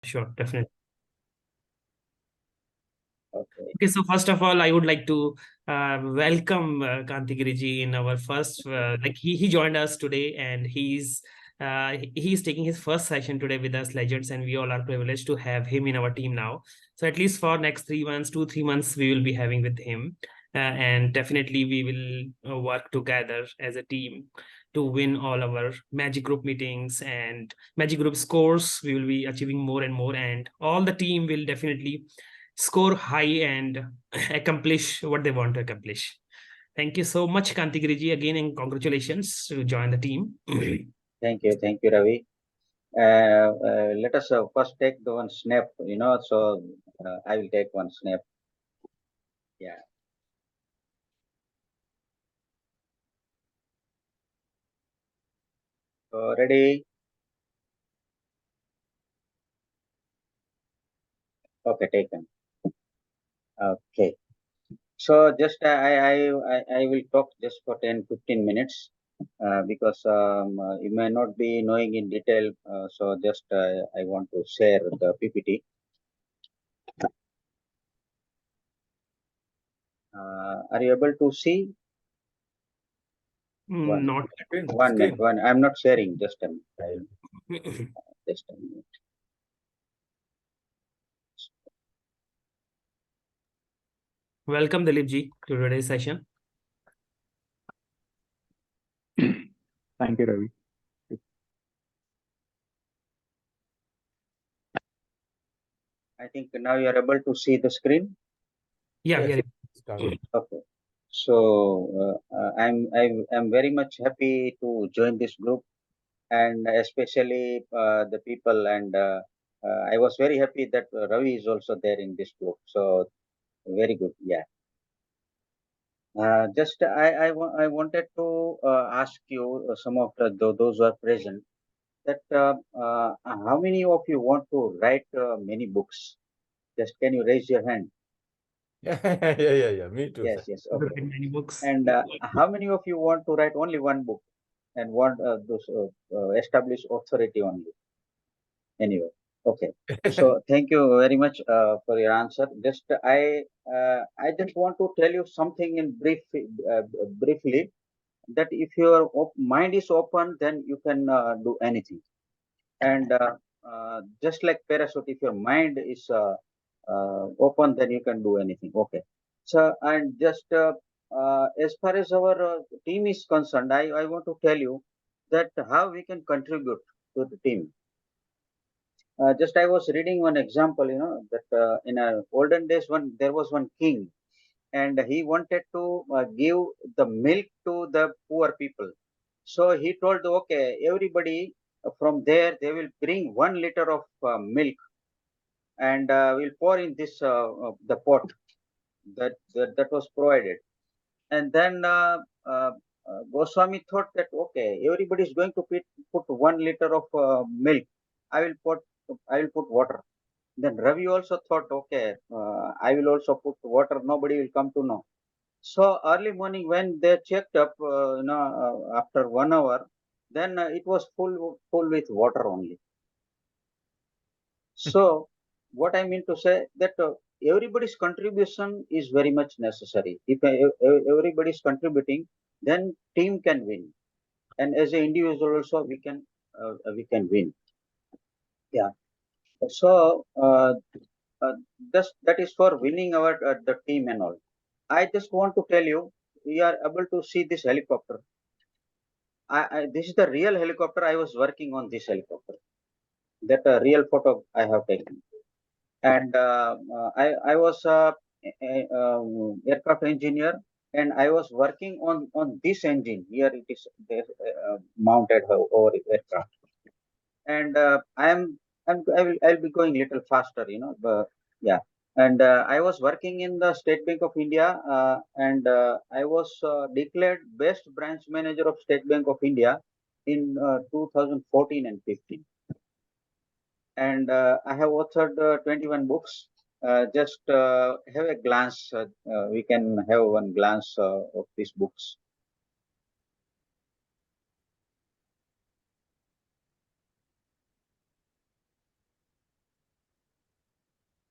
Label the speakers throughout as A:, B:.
A: Sure, definitely.
B: Okay.
A: Okay, so first of all, I would like to welcome Kantigiri ji in our first, like he joined us today, and he's taking his first session today with us, legends, and we all are privileged to have him in our team now. So at least for next 3 months, 2 3 months, we will be having with him, and definitely we will work together as a team to win all our magic group meetings and magic group scores. We will be achieving more and more, and all the team will definitely score high and accomplish what they want to accomplish. Thank you so much, Kantigiriji, again, and congratulations to join the team.
B: Thank you, Ravi. Let us first take the one snap, so I will take one snap. Yeah. So ready? Okay, taken. Okay. So just I will talk just for 10-15 minutes because you may not be knowing in detail. So just I want to share the PPT. Are you able to see? One,
A: Not.
B: one minute. One. I'm not sharing. Just a minute. Just a minute.
A: Welcome, Dilipji, to today's session.
C: Thank you, Ravi.
B: I think now you are able to see the screen.
A: Yeah,
C: Yes.
A: yeah.
B: Okay. So I'm very much happy to join this group, and especially the people. And I was very happy that Ravi is also there in this group. So very good. Yeah. Just I wanted to ask you some of those who are present that how many of you want to write many books? Just can you raise your hand?
C: Yeah. Me too,
B: Yes,
C: sir.
B: yes.
A: I've
B: Okay.
A: written many books.
B: And how many of you want to write only one book and want those establish authority only? Anyway, okay. So thank you very much for your answer. Just I just want to tell you something in briefly that if your mind is open, then you can do anything. And just like parachute, if your mind is open, then you can do anything. Okay. So and just as far as our team is concerned, I want to tell you that how we can contribute to the team. Just I was reading one example, that in olden days, one there was one king, and he wanted to give the milk to the poor people. So he told, okay, everybody from there they will bring 1 liter of milk, and we'll pour in this the pot that was provided. And then Goswami thought that okay, everybody is going to put 1 liter of milk. I will put I will put water. Then Ravi also thought, okay, I will also put water. Nobody will come to know. So early morning when they checked up, after 1 hour, then it was full with water only. So what I mean to say that everybody's contribution is very much necessary. If everybody is contributing, then team can win, and as an individual also we can win. Yeah. So just that is for winning our the team and all. I just want to tell you, we are able to see this helicopter. This is the real helicopter. I was working on this helicopter. That real photo I have taken. And I was aircraft engineer, and I was working on this engine. Here it is mounted over aircraft, and I'll be going little faster, But yeah, and I was working in the State Bank of India, and I was declared best branch manager of State Bank of India in 2014 and 15. And I have authored 21 books. Just have a glance. We can have one glance of these books.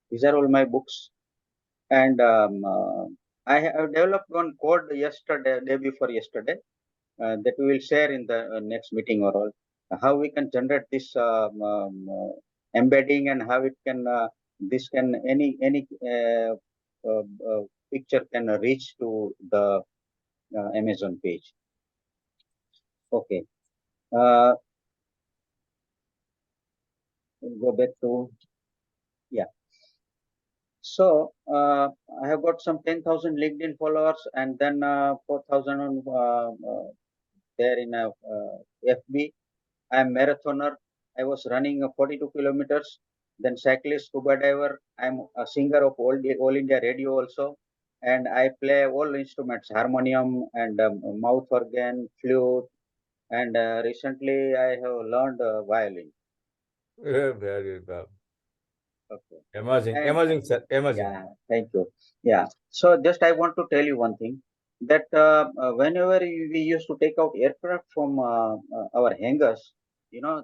B: These are all my books. And I have developed one code yesterday, day before yesterday, that we will share in the next meeting or all. How we can generate this embedding, and how it can this can any picture can reach to the Amazon page. Okay. We'll go back to, yeah. So I have got some 10,000 LinkedIn followers, and then 4,000 there in FB. I am marathoner. I was running 42 kilometers. Then cyclist, scuba diver. I'm a singer of all India radio also, and I play all instruments: harmonium and mouth organ, flute, and recently I have learned violin.
C: Very well.
B: Okay.
C: Amazing,
B: And
C: amazing, sir. Amazing.
B: yeah, thank you. Yeah. So just I want to tell you one thing, that whenever we used to take out aircraft from our hangars,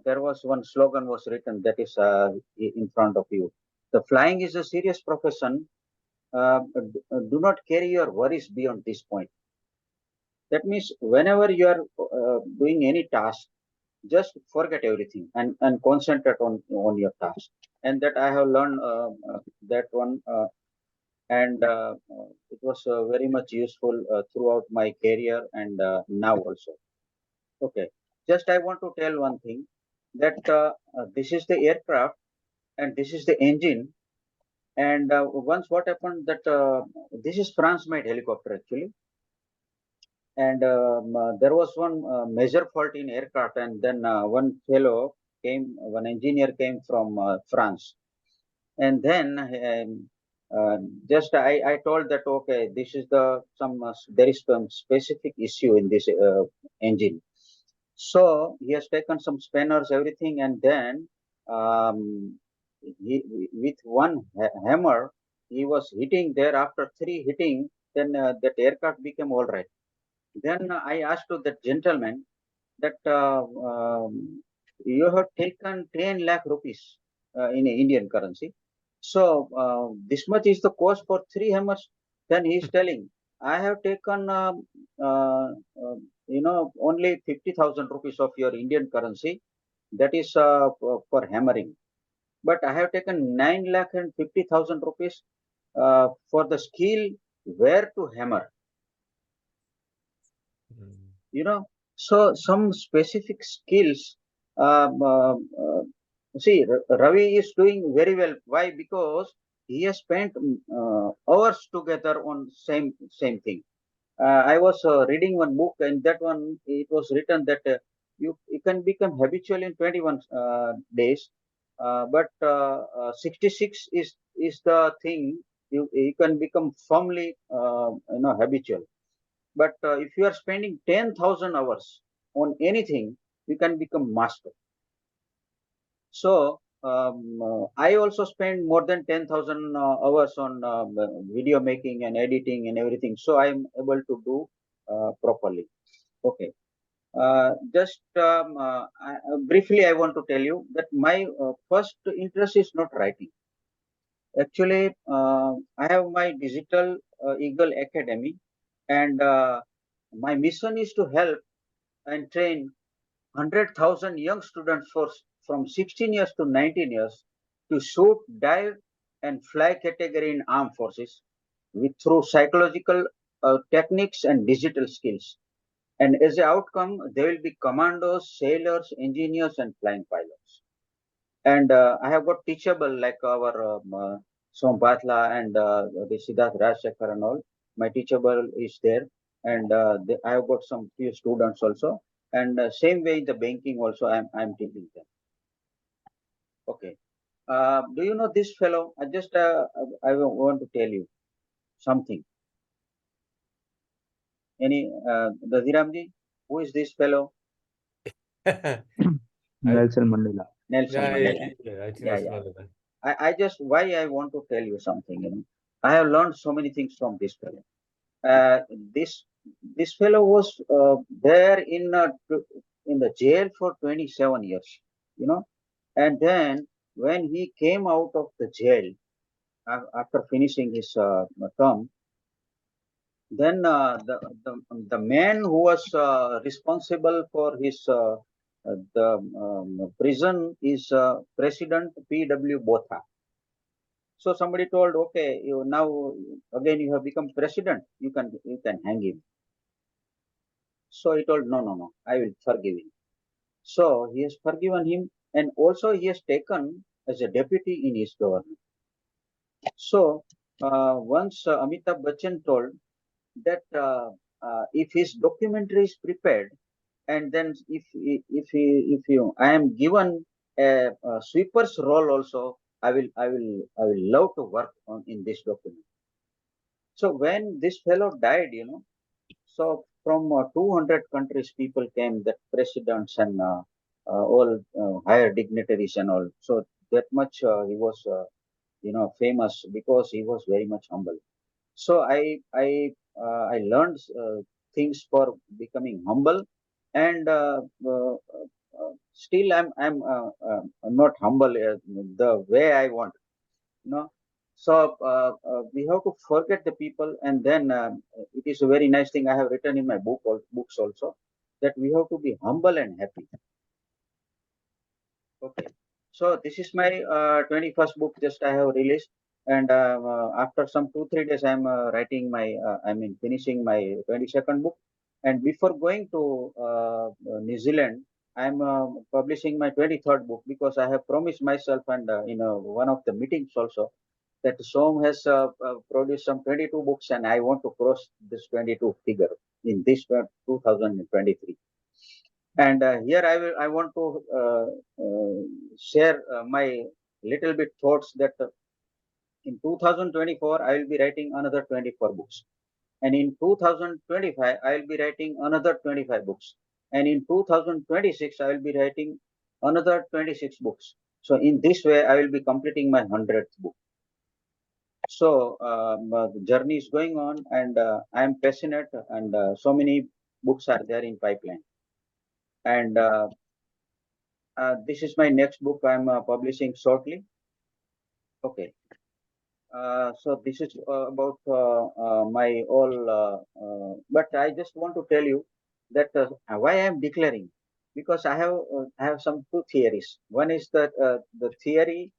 B: there was one slogan was written, that is in front of you. The flying is a serious profession. Do not carry your worries beyond this point. That means whenever you are doing any task, just forget everything and concentrate on your task. And that I have learned that one. And it was very much useful throughout my career, and now also. Okay, just I want to tell one thing, that this is the aircraft and this is the engine. And once what happened, that this is France made helicopter actually. And there was one major fault in aircraft, and then one engineer came from France. And then just I told that, okay, this is there is some specific issue in this engine. So he has taken some spanners, everything, and then um, with one hammer he was hitting there. After 3 hitting, then that aircraft became all right. Then I asked to that gentleman that you have taken 10 lakh rupees in Indian currency. So this much is the cost for 3 hammers. Then he is telling, I have taken uh, uh, only 50,000 rupees of your Indian currency. That is for hammering. But I have taken 9 lakh and 50,000 rupees for the skill where to hammer. So some specific skills. See, Ravi is doing very well. Why? Because he has spent hours together on same thing. I was reading one book, and that one it was written that you can become habitual in 21 days, but 66 is the thing. You can become firmly habitual. But if you are spending 10,000 hours on anything, you can become master. So I also spend more than 10,000 hours on video making and editing and everything. So I am able to do properly. Okay. Briefly, I want to tell you that my first interest is not writing. Actually, I have my digital Eagle Academy, and my mission is to help and train 100,000 young students from 16 years to 19 years to shoot, dive, and fly category in armed forces through psychological techniques and digital skills. And as an outcome, they will be commandos, sailors, engineers, and flying pilots. And I have got teachable like our Som Bhatla and the Siddharth Rajshekhar and all. My teachable is there, and I have got some few students also. And same way in the banking also, I'm teaching them. Okay. Do you know this fellow? I want to tell you something. Daziramji, who is this fellow?
C: Nelson Mandela.
B: Nelson Mandela.
C: I think
B: Yeah,
C: that's
B: yeah.
C: Mandela.
B: Why I want to tell you something. I have learned so many things from this fellow. This fellow was there in the jail for 27 years, and then when he came out of the jail, after finishing his term, then the man who was responsible for his the prison is President P.W. Botha. So somebody told, okay, you now again you have become president, you can hang him. So he told, no, no, no, I will forgive him. So he has forgiven him, and also he has taken as a deputy in his government. So once Amitabh Bachchan told that if his documentary is prepared, and then if I am given a sweeper's role also, I will love to work on in this document. So when this fellow died, so from 200 countries people came, that presidents and all higher dignitaries and all. So that much he was famous because he was very much humble. So I learned things for becoming humble, and still I'm not humble the way I want, you know. So we have to forget the people, and then it is a very nice thing I have written in my books also, that we have to be humble and happy. Okay. So this is my 21st book just I have released, and after some 2-3 days I'm finishing my 22nd book, and before going to New Zealand, I'm publishing my 23rd book, because I have promised myself, and in one of the meetings also, that Som has produced some 22 books, and I want to cross this 22 figure in this 2023. And here I want to share my little bit thoughts that in 2024 I will be writing another 24 books, and in 2025 I will be writing another 25 books, and in 2026 I will be writing another 26 books. So in this way I will be completing my 100th book. So the journey is going on, and I am passionate, and so many books are there in pipeline. And this is my next book I'm publishing shortly. Okay. So this is about my all, but I just want to tell you that why I am declaring, because I have some two theories. One is the theory,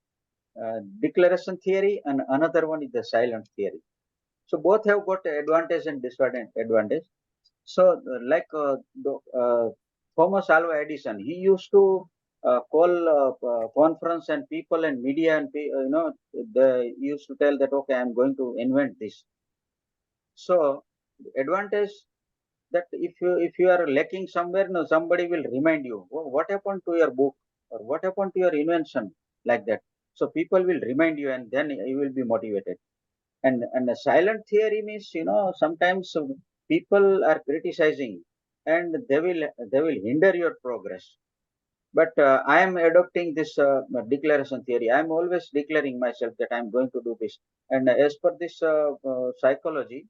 B: declaration theory, and another one is the silent theory. So both have got advantage and disadvantage. So Thomas Alva Edison, he used to call conference and people and media, and they used to tell that, okay, I'm going to invent this. So advantage, that if you are lacking somewhere, no, somebody will remind you, what happened to your book, or what happened to your invention, like that. So people will remind you, and then you will be motivated. And the silent theory means, sometimes people are criticizing, and they will hinder your progress. But I am adopting this declaration theory. I am always declaring myself that I am going to do this. And as per this psychology,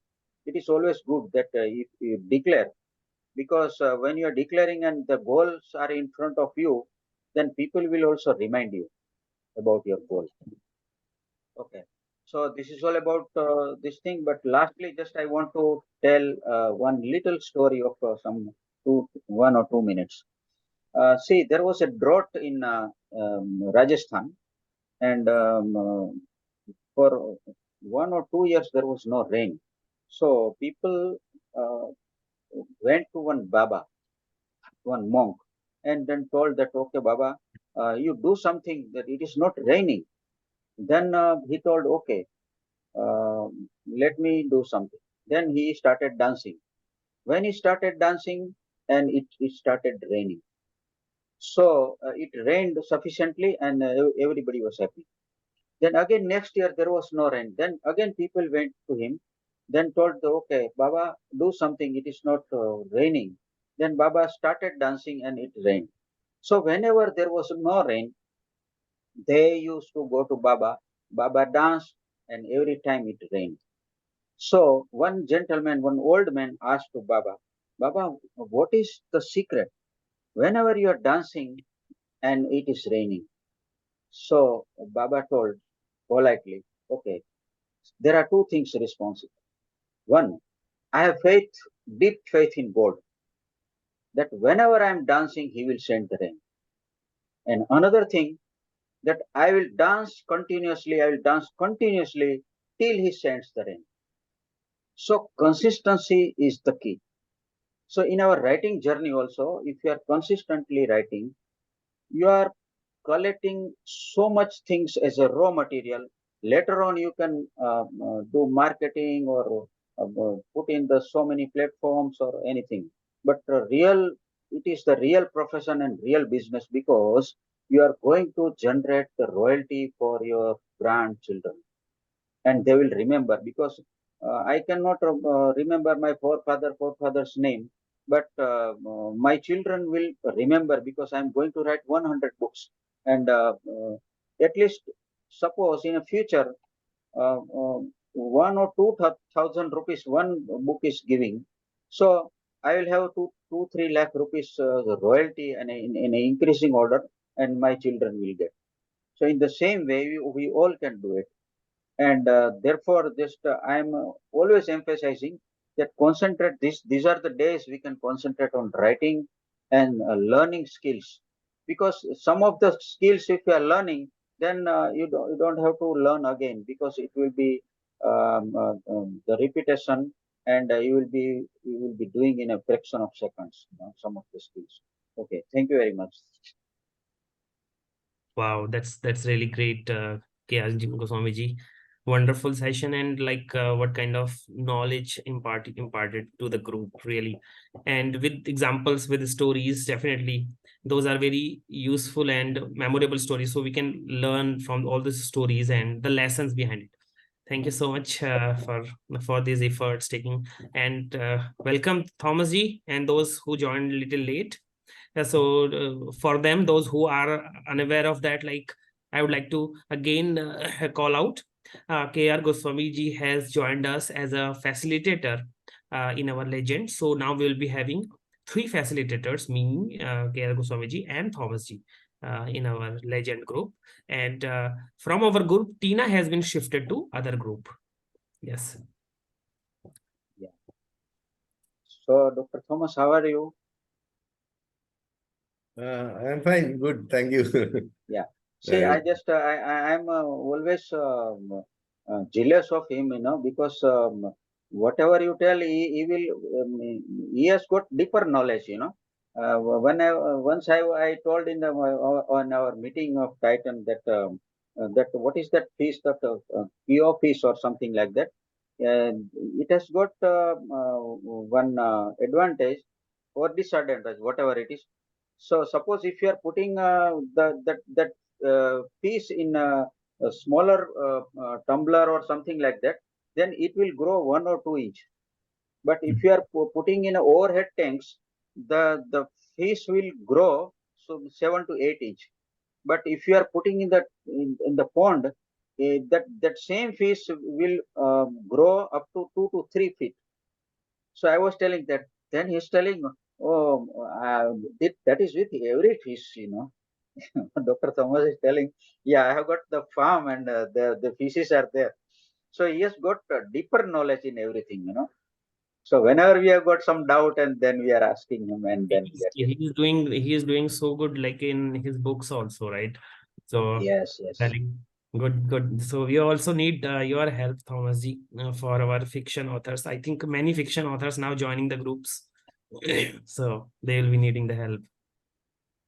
B: it is always good that if you declare, because when you are declaring and the goals are in front of you, then people will also remind you about your goal. Okay. So this is all about this thing. But lastly, just I want to tell one little story of 1 or 2 minutes. See, there was a drought in Rajasthan, and for 1 or 2 years there was no rain. So people uh, went to one Baba, one monk, and then told that, okay, Baba, you do something, that it is not raining. Then he told, okay, let me do something. Then he started dancing. When he started dancing, and it started raining. So it rained sufficiently, and everybody was happy. Then again next year there was no rain. Then again people went to him, then told, okay, Baba, do something. It is not raining. Then Baba started dancing, and it rained. So whenever there was no rain, they used to go to Baba. Baba danced, and every time it rained. So one gentleman, one old man asked to Baba, Baba, what is the secret? Whenever you are dancing and it is raining. So Baba told politely, Okay, there are two things responsible. One, I have faith, deep faith in God, that whenever I am dancing, He will send the rain. And another thing, that I will dance continuously till He sends the rain. So consistency is the key. So in our writing journey also, if you are consistently writing, you are collecting so much things as a raw material. Later on, you can do marketing or put in the so many platforms or anything. But it is the real profession and real business, because you are going to generate the royalty for your grandchildren, and they will remember, because I cannot remember my forefather's name, but my children will remember, because I am going to write 100 books, and at least suppose in a future, uh, uh, 1 or 2 thousand rupees one book is giving, so I will have 3 lakh rupees royalty, and in an increasing order, and my children will get. So in the same way, we all can do it. And therefore just I am always emphasizing that concentrate, these are the days we can concentrate on writing and learning skills, because some of the skills, if you are learning, then you don't have to learn again, because it will be the repetition, and you will be doing in a fraction of seconds, some of the skills. Okay, thank you very much.
A: Wow, that's really great, Goswami ji. Wonderful session, and like what kind of knowledge imparted to the group, really, and with examples, with stories, definitely those are very useful and memorable stories. So we can learn from all the stories and the lessons behind it. Thank you so much for these efforts taking, and welcome Thomas ji and those who joined a little late. So for them, those who are unaware of that, like I would like to again call out KR Goswami ji has joined us as a facilitator in our legend. So now we will be having 3 facilitators, me, KR Goswami ji, and Thomas ji in our legend group. And from our group, Tina has been shifted to other group. Yes.
B: Yeah. So Dr. Thomas, how are you?
C: I'm fine, good, thank you.
B: Yeah. See, I'm always jealous of him, because whatever you tell, he has got deeper knowledge, once I told in on our meeting of Titan that that what is that piece, that PO piece or something like that. It has got one advantage or disadvantage, whatever it is. So suppose if you are putting that piece in a smaller tumbler or something like that, then it will grow 1 or 2 inch. But if you are putting in a overhead tanks, the fish will grow so 7 to 8 inch. But if you are putting in the pond, that same fish will grow up to 2 to 3 feet. So I was telling that. Then he's telling, oh, that is with every fish, Dr. Thomas is telling, yeah, I have got the farm, and the fishes are there. So he has got deeper knowledge in everything, So whenever we have got some doubt, and then we are asking him, and then we are getting.
A: He is doing so good, like in his books also, right? So
B: Yes, yes,
A: very good. So we also need your help, Thomas ji, for our fiction authors. I think many fiction authors now joining the groups, so they will be needing the help.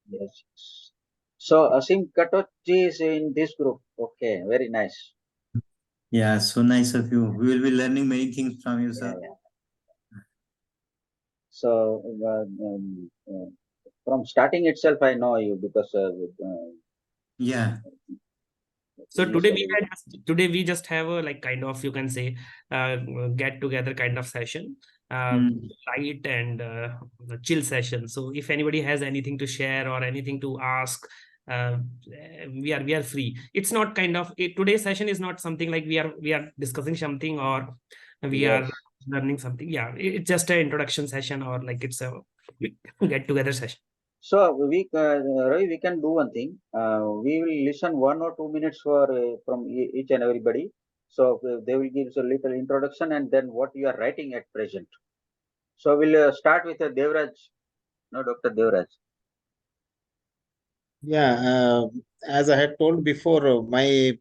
B: yes. So Asim Katochi is in this group. Okay, very nice.
D: Yeah, so nice of you. We will be learning many things from you,
B: Yeah,
D: sir.
B: yeah. So from starting itself, I know you, because
D: Yeah.
A: So
B: initially.
A: today we just have a, like, kind of, you can say, get together kind of session, light and chill session. So if anybody has anything to share or anything to ask, uh, we are free. It's not kind of today's session is not something like we are discussing something or we are
B: Yes.
A: learning something. Yeah, it's just an introduction session, or like it's a get together session.
B: So Ravi, we can do one thing. We will listen 1 or 2 minutes for from each and everybody, So they will give us a little introduction and then what you are writing at present. So we'll start with Devraj. No, Dr. Devraj.
E: Yeah, as I had told before, my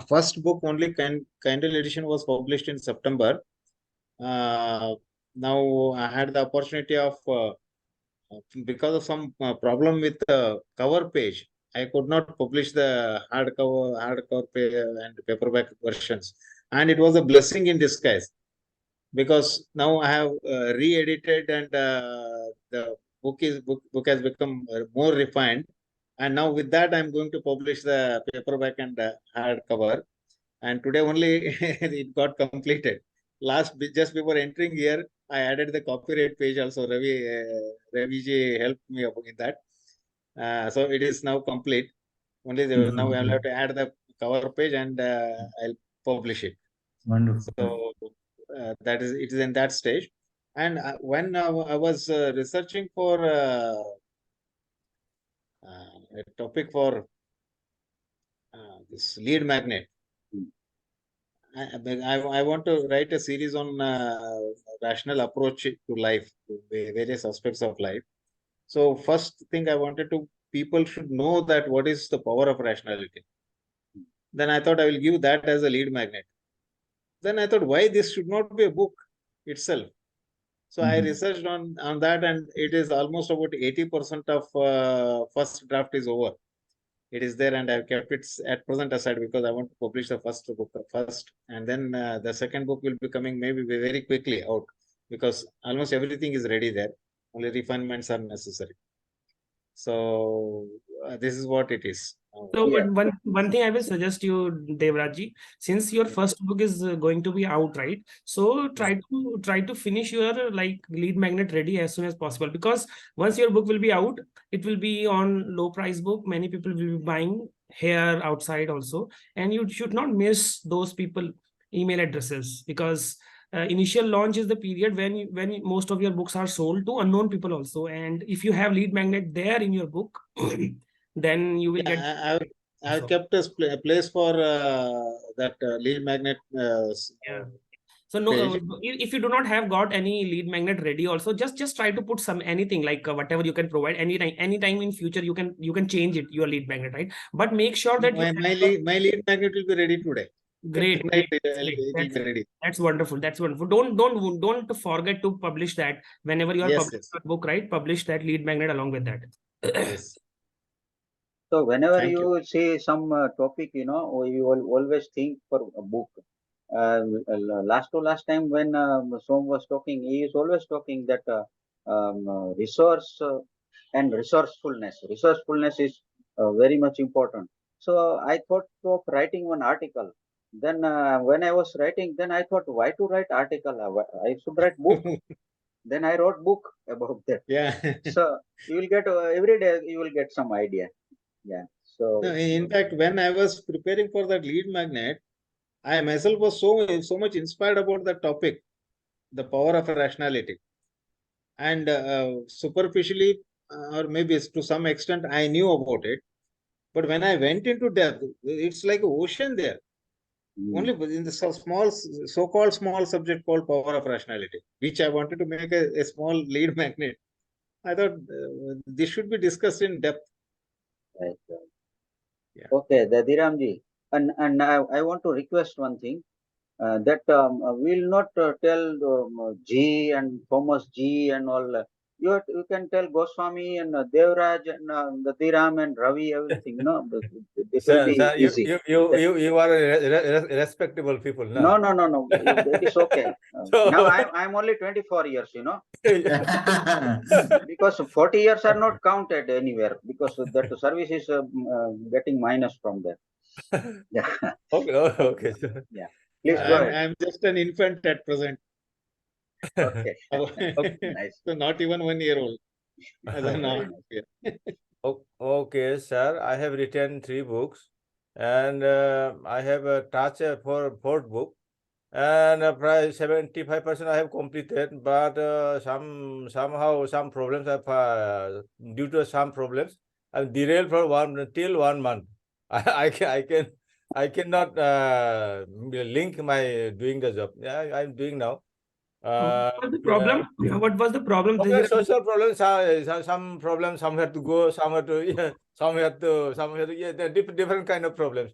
E: first book, only Kindle edition, was published in September. Now I had the opportunity of, because of some problem with the cover page, I could not publish the hardcover and paperback versions, and it was a blessing in disguise, because now I have re-edited, and the book has become more refined. And now with that, I'm going to publish the paperback and hardcover. And today only it got completed. Just before entering here, I added the copyright page also. Ravi ji helped me in that. So it is now complete. Now I'll have to add the cover page, and I'll publish it.
D: Wonderful.
E: So it is in that stage. And when I was researching for a topic for this lead magnet, I want to write a series on rational approach to life, to various aspects of life. So first thing I wanted to, people should know that what is the power of rationality. Then I thought I will give that as a lead magnet. Then I thought, why this should not be a book itself? So I researched on that, and it is almost about 80% of first draft is over. It is there, and I've kept it at present aside because I want to publish the first book first, and then the second book will be coming maybe very quickly out, because almost everything is ready there. Only refinements are necessary. So this is what it is.
A: So
B: Yeah.
A: one thing I will suggest you, Devrajji, since your first book is going to be out, right? So try to finish your like lead magnet ready as soon as possible, because once your book will be out, it will be on low price book. Many people will be buying here outside also, and you should not miss those people email addresses, because initial launch is the period when most of your books are sold to unknown people also, and if you have lead magnet there in your book, then you will get.
E: I've kept a place for that lead magnet.
A: Yeah. So no, if you do not have got any lead magnet ready, also just try to put some anything like whatever you can provide anytime in future you can change it, your lead magnet, right? But make sure that
E: my lead magnet will be ready today.
A: Great,
E: Tonight
A: great.
E: it will be ready.
A: That's wonderful. That's wonderful. Don't forget to publish that whenever you are publishing your book, right? Publish that lead magnet along with that.
E: Yes.
B: So whenever you see some topic, you will always think for a book. Last time when Som was talking, he is always talking that resource and resourcefulness. Resourcefulness is very much important. So I thought of writing one article. Then when I was writing, then I thought, why to write article? I should write book. Then I wrote book about that.
E: Yeah.
B: So you will get every day you will get some idea. Yeah. So
E: no, in fact, when I was preparing for that lead magnet, I myself was so much inspired about the topic, the power of rationality. And superficially, or maybe to some extent, I knew about it. But when I went into depth, it's like an ocean there. Only in the so-called small subject called power of rationality, which I wanted to make a small lead magnet. I thought this should be discussed in depth.
B: right.
E: Yeah.
B: Okay, Diramji, and I want to request one thing. That will not tell G and Thomas G and all. You can tell Goswami and Devraj and the Dhiram and Ravi, everything. It will be easy.
C: You are a respectable people,
B: No.
C: no?
B: That is okay. Now I'm only 24 years. Because 40 years are not counted anywhere, because that service is getting minus from there. Yeah.
C: Okay.
B: Yeah. Please go ahead.
E: I'm just an infant at present.
B: Okay. Okay, nice.
E: So not even 1 year old.
C: Okay, sir. I have written 3 books, and I have a touch for 4th book, and probably 75% I have completed. But somehow some problems have due to some problems I'm derailed for 1 month. I can I cannot link my doing the job. Yeah, I'm doing now.
A: What was the problem? What was the problem?
C: Okay, social problems are some problems. Somewhere to go, somewhere to somewhere to yeah. There are different kind of problems.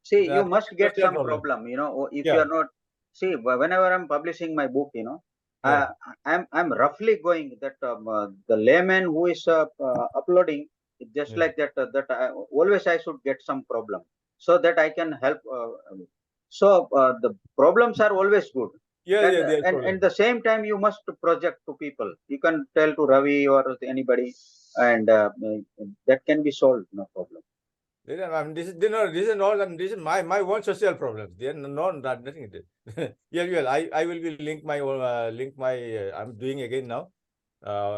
B: See, you
C: That
B: must get
C: social
B: some problem, if you
C: Yeah.
B: are not, see, whenever I'm publishing my book,
C: Yeah.
B: I'm roughly going that the layman who is uploading, just
C: Yeah.
B: like that, always I should get some problem so that I can help. So the problems are always good.
C: Yeah,
B: And,
C: yeah, there's
B: and
C: problem.
B: at the same time, you must project to people. You can tell to Ravi or anybody, and that can be solved, no problem.
C: This is this is my own social problems. They are not nothing. Yeah, well, I will be link my I'm doing again now.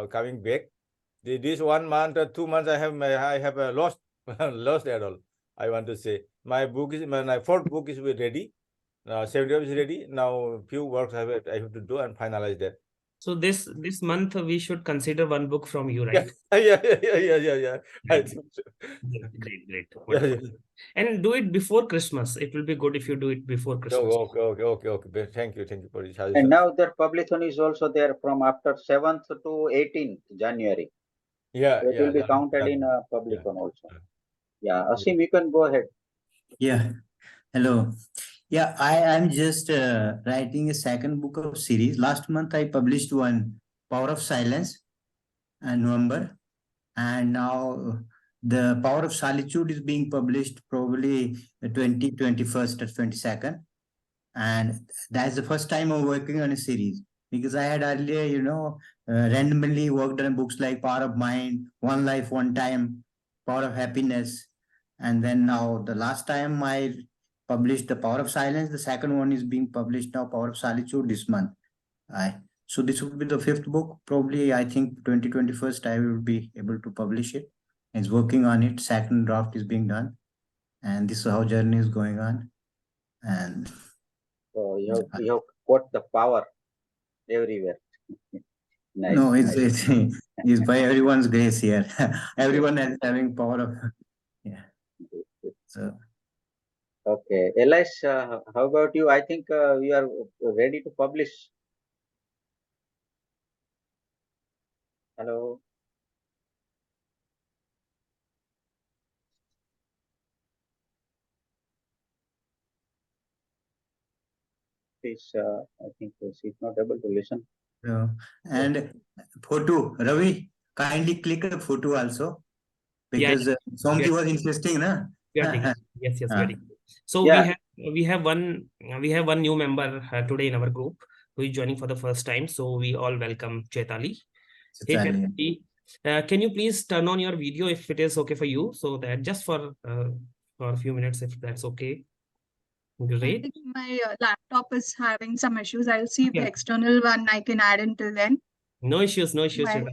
C: Coming back. This 1 month or 2 months I have lost lost at all. I want to say my book is my fourth book is ready. 70 is ready now. Few works I have to do and finalize that.
A: So this month we should consider one book from you,
C: Yeah,
A: right?
C: yeah. I
A: Great,
C: think so.
A: great.
C: Yeah,
A: Wonderful. And do it before Christmas. It will be good if you do it before Christmas.
C: Okay. Thank you for the
B: And
C: suggestion.
B: now their publication is also there from after 7th to 18th January.
C: Yeah,
B: So it will be counted in
C: yeah.
B: publication also.
C: Yeah.
B: Yeah, Asim, you can go ahead.
D: Yeah. Hello. Yeah, I am just writing a second book of series. Last month I published one, Power of Silence, in November, and now the Power of Solitude is being published probably 21st or 22nd, and that's the first time I'm working on a series, because I had earlier, randomly worked on books like Power of Mind, One Life, One Time, Power of Happiness, and then now the last time I published The Power of Silence. The second one is being published now, Power of Solitude, this month. So this would be the fifth book. Probably, I think 2021 I will be able to publish it. It's working on it. Second draft is being done, and this is how journey is going on. And
B: So you have got the power everywhere. Nice.
D: no,
B: Nice.
D: it's by everyone's grace here. Everyone is having power of yeah. So
B: Okay. Elias, how about you? I think we are ready to publish. Hello. Please, I think she's not able to listen.
D: and photo, Ravi, kindly click a photo also, because Somji was insisting, na?
A: We are taking. Yes, we are taking. So
B: Yeah.
A: we have one new member today in our group who is joining for the first time. So we all welcome Chaitali. Hey, Chaitali, can you please turn on your video if it is okay for you? So that just for a few minutes, if that's okay.
F: I
A: Great.
F: think my laptop is having some issues. I'll see if the
A: Yeah.
F: external one I can add until then.
A: No issues,
F: Bye.
A: Chaitali.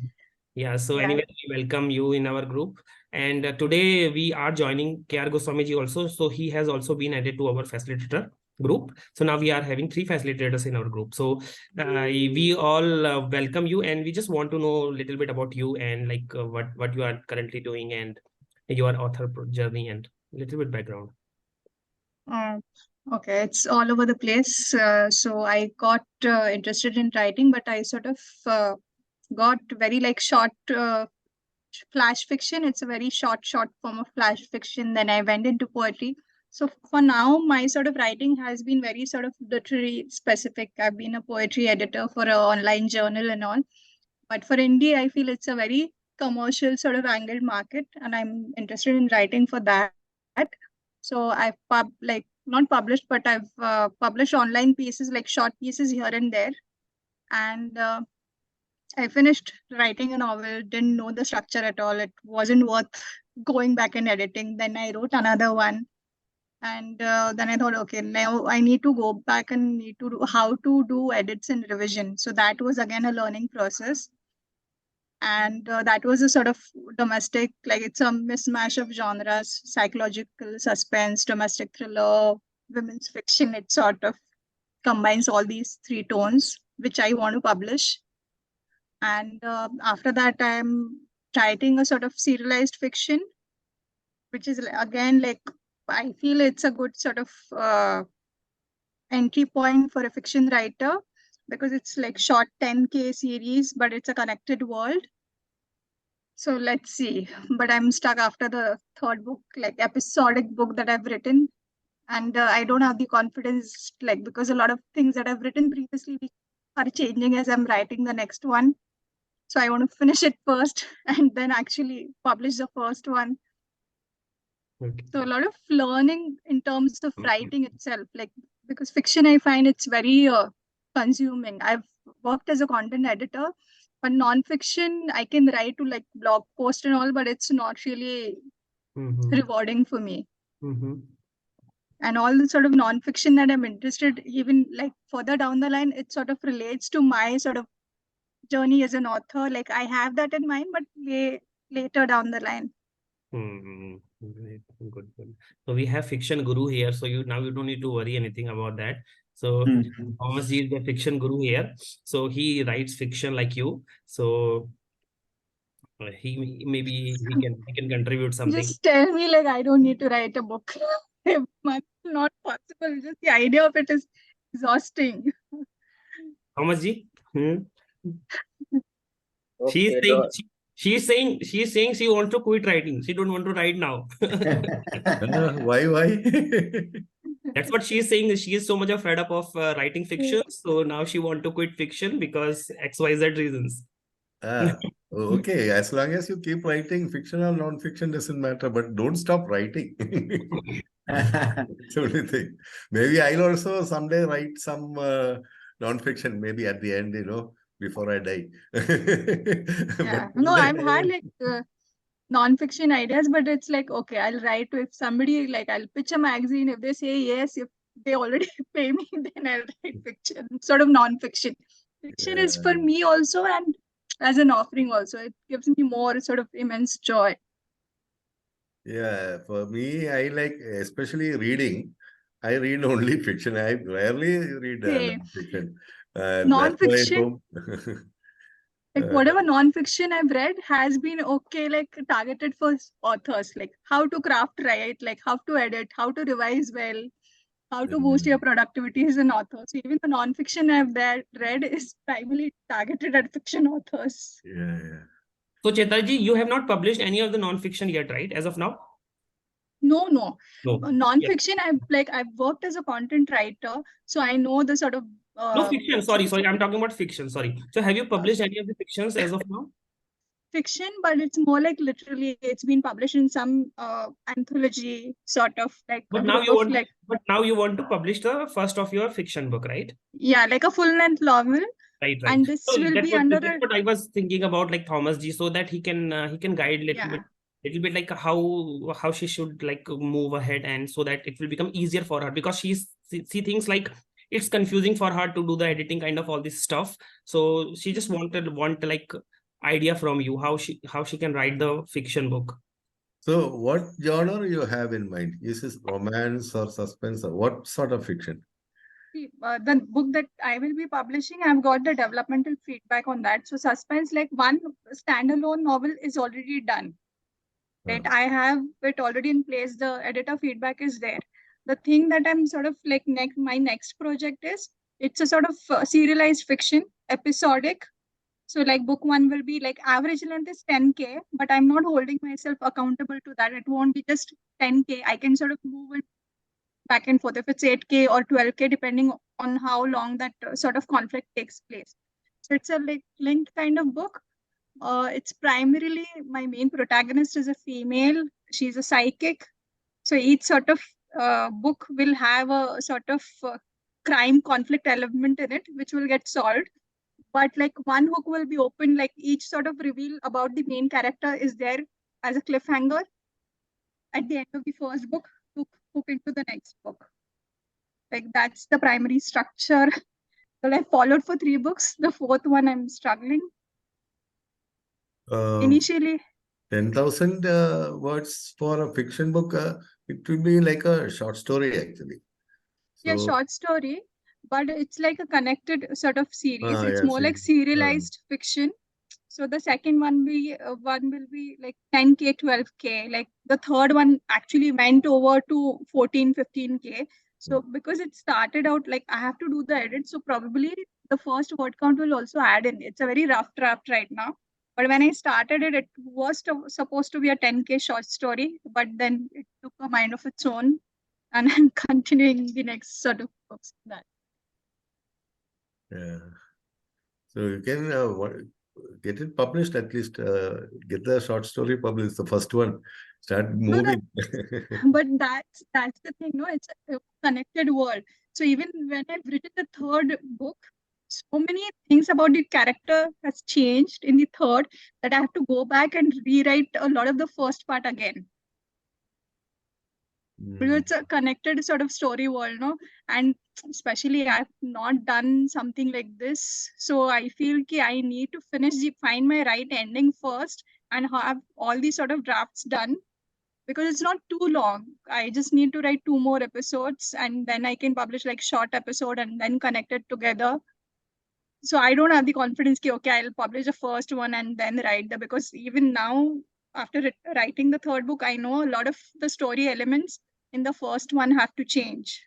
A: Yeah, so
F: Yeah.
A: anyway, we welcome you in our group. And today we are joining KR Goswami ji also. So he has also been added to our facilitator group. So now we are having 3 facilitators in our group. So we all welcome you, and we just want to know a little bit about you and like what you are currently doing and your author journey and a little bit background.
F: Okay, it's all over the place. So I got interested in writing, but I sort of got very like short flash fiction. It's a very short form of flash fiction. Then I went into poetry. So for now, my sort of writing has been very sort of literary specific. I've been a poetry editor for an online journal and all. But for indie, I feel it's a very commercial sort of angled market, and I'm interested in writing for that. So I've not published, but I've published online pieces, like short pieces here and there. And I finished writing a novel, didn't know the structure at all. It wasn't worth going back and editing. Then I wrote another one. And then I thought, okay, now I need to go back and need to do how to do edits and revision. So that was again a learning process. And that was a sort of domestic, like it's a mismatch of genres, psychological suspense, domestic thriller, women's fiction. It sort of combines all these 3 tones, which I want to publish. And after that, I'm writing a sort of serialized fiction, which is again like I feel it's a good sort of entry point for a fiction writer, because it's like short 10K series, but it's a connected world. So let's see. But I'm stuck after the third book, like episodic book that I've written. And I don't have the confidence, like, because a lot of things that I've written previously are changing as I'm writing the next one. So I want to finish it first and then actually publish the first one.
A: Okay.
F: So a lot of learning in terms of writing itself, like, because fiction, I find it's very consuming. I've worked as a content editor, but non-fiction, I can write to like blog post and all, but it's not really rewarding for me. And all the sort of non-fiction that I'm interested, even like further down the line, it sort of relates to my sort of journey as an author. Like I have that in mind, but later down the line.
A: Great. Good. So we have fiction guru here, so you don't need to worry anything about that. So Thomas G is the fiction guru here, so he writes fiction like you. So he maybe he can contribute something.
F: Just tell me, like, I don't need to write a book. It's not possible. Just the idea of it is exhausting.
A: Thomas G.
B: Okay,
A: She's saying she wants to quit writing. She don't want to write now.
C: Why?
A: That's what she's saying. She is so much fed up of writing fiction. So now she want to quit fiction because XYZ reasons.
C: Okay, as long as you keep writing, fiction or non-fiction doesn't matter, but don't stop writing. That's the only thing. Maybe I'll also someday write some non-fiction, maybe at the end, before I die.
F: Yeah. No, I've had like non-fiction ideas, but it's like, okay, I'll write to, if somebody, like, I'll pitch a magazine. If they say yes, if they already pay me, then I'll write fiction, sort of non-fiction. Fiction is for me also, and as an offering also, it gives me more sort of immense joy.
C: Yeah, for me, I like, especially reading. I read only fiction. I rarely read non-fiction.
F: Non-fiction, like whatever non-fiction I've read has been okay, like targeted for authors, like how to craft right, like how to edit, how to revise well, how to boost your productivity as an author. So even the non-fiction I've read is primarily targeted at fiction authors.
C: Yeah.
A: So Chetarji, you have not published any of the non-fiction yet, right? As of now?
F: No. Non-fiction, I've worked as a content writer, so I know the sort of
A: no fiction. Sorry. I'm talking about fiction. Sorry. So have you published any of the fictions as of now?
F: Fiction, but it's more like literally it's been published in some anthology sort of like.
A: But now you want to publish the first of your fiction book, right?
F: Yeah, like a full-length novel.
A: Right.
F: And this will be under
A: that's what I was thinking about, like Thomas G, so that he can guide little bit like how she should like move ahead, and so that it will become easier for her, because she thinks like it's confusing for her to do the editing kind of all this stuff. So she just want like idea from you how she can write the fiction book.
C: So what genre you have in mind? Is this romance or suspense, or what sort of fiction?
F: The book that I will be publishing, I've got the developmental feedback on that. So suspense, like one standalone novel is already done. Right? I have it already in place. The editor feedback is there. The thing that I'm sort of like my next project is, it's a sort of serialized fiction, episodic. So like book one will be like average length is 10K, but I'm not holding myself accountable to that. It won't be just 10K. I can sort of move it back and forth if it's 8K or 12K, depending on how long that sort of conflict takes place. So it's a like linked kind of book. It's primarily, my main protagonist is a female. She's a psychic. So each sort of book will have a sort of crime conflict element in it, which will get solved. But like one hook will be open, like each sort of reveal about the main character is there as a cliffhanger at the end of the first book to hook into the next book. Like that's the primary structure that I followed for 3 books. The 4th one I'm struggling. Initially
C: 10,000 words for a fiction book, it will be like a short story actually.
F: So, yeah, short story, but it's like a connected sort of series. It's more like serialized fiction. So the second one will be like 10K, 12K. Like the third one actually went over to 14, 15K. So because it started out like I have to do the edit, so probably the first word count will also add in. It's a very rough draft right now. But when I started it, it was supposed to be a 10K short story, but then it took a mind of its own, and I'm continuing the next sort of books. That.
G: Yeah. So you can get it published at least. Get the short story published, the first one. Start moving.
F: But that's the thing, no? It's a connected world. So even when I've written the third book, so many things about the character has changed in the third that I have to go back and rewrite a lot of the first part again. Because it's a connected sort of story world, no? And especially I've not done something like this. So I feel ki I need to find my right ending first and have all these sort of drafts done. Because it's not too long. I just need to write 2 more episodes and then I can publish like short episode and then connect it together. So I don't have the confidence ki, okay, I'll publish the first one and then write because even now, after writing the third book, I know a lot of the story elements in the first one have to change.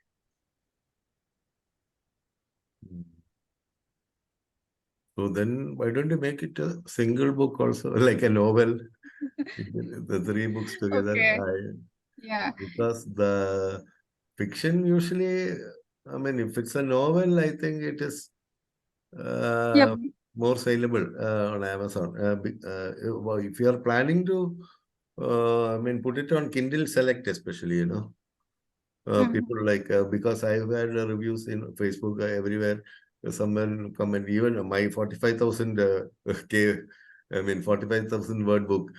G: So then why don't you make it a single book also, like a novel? The 3 books together.
F: Okay. Yeah.
G: Because the fiction usually, I mean, if it's a novel, I think it is
F: Yeah.
G: more saleable on Amazon. If you are planning to, I mean, put it on Kindle Select, especially, you know. People like, because I've had reviews in Facebook everywhere. Someone comment, even my 45,000 45,000 word book.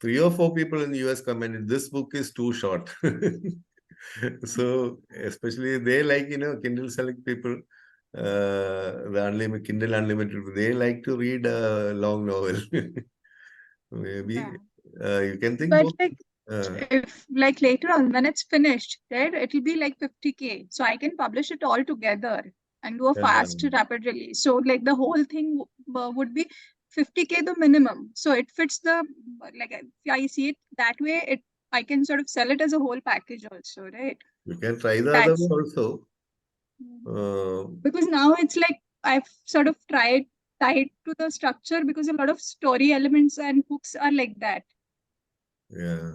G: 3 or 4 people in the US commented, this book is too short. So, especially they like, you know, Kindle Select people, the unlimited, Kindle Unlimited, they like to read a long novel. Maybe you can think
F: But
G: both.
F: like, if like later on when it's finished, right, it'll be like 50K. So I can publish it all together and do a fast, rapid release. So like the whole thing would be 50K the minimum. So it fits the, like if I see it that way, I can sort of sell it as a whole package also, right?
G: You can try the other way also.
F: Because now it's like I've sort of tied to the structure because a lot of story elements and hooks are like that.
G: Yeah.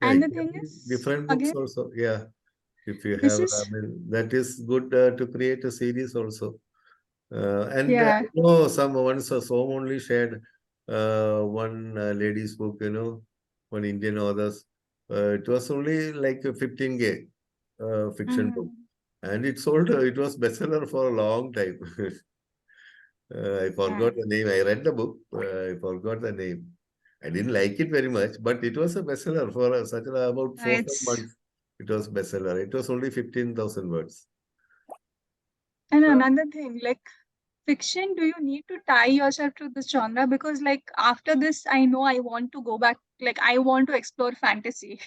F: And the thing is,
G: different books
F: again,
G: also. Yeah. If you
F: this
G: have,
F: is,
G: I mean, that is good to create a series also. And
F: yeah.
G: I know someone only shared one lady's book, you know, one Indian authors. It was only like a 15K fiction book. And it sold, it was bestseller for a long time. I forgot the name. I read the book. I forgot the name. I didn't like it very much, but it was a bestseller for about 4 or 5 months. It was bestseller. It was only 15,000 words.
F: And another thing, like fiction, do you need to tie yourself to this genre? Because like after this, I know I want to go back, like I want to explore fantasy.